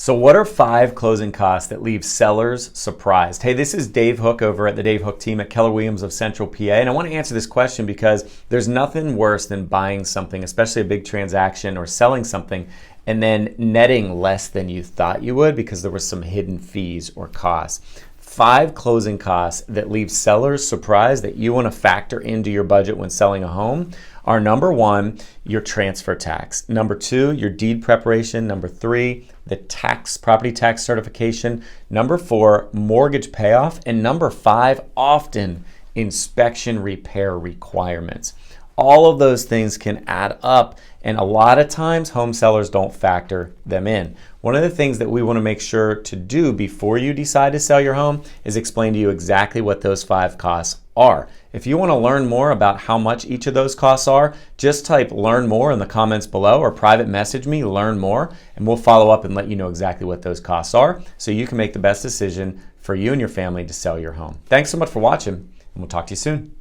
So what are 5 closing costs that leave sellers surprised? Hey, this is Dave Hooke over at the Dave Hooke team at Keller Williams of Central PA. And I want to answer this question because there's nothing worse than buying something, especially a big transaction, or selling something, and then netting less than you thought you would because there were some hidden fees or costs. 5 closing costs that leave sellers surprised that you want to factor into your budget when selling a home are: number 1, your transfer tax; number 2, your deed preparation; number 3, the property tax certification; number 4, mortgage payoff; and number 5, often inspection repair requirements. All of those things can add up, and a lot of times home sellers don't factor them in. One of the things that we want to make sure to do before you decide to sell your home is explain to you exactly what those 5 costs are. If you want to learn more about how much each of those costs are, just type "learn more" in the comments below or private message me "learn more," and we'll follow up and let you know exactly what those costs are so you can make the best decision for you and your family to sell your home. Thanks so much for watching, and we'll talk to you soon.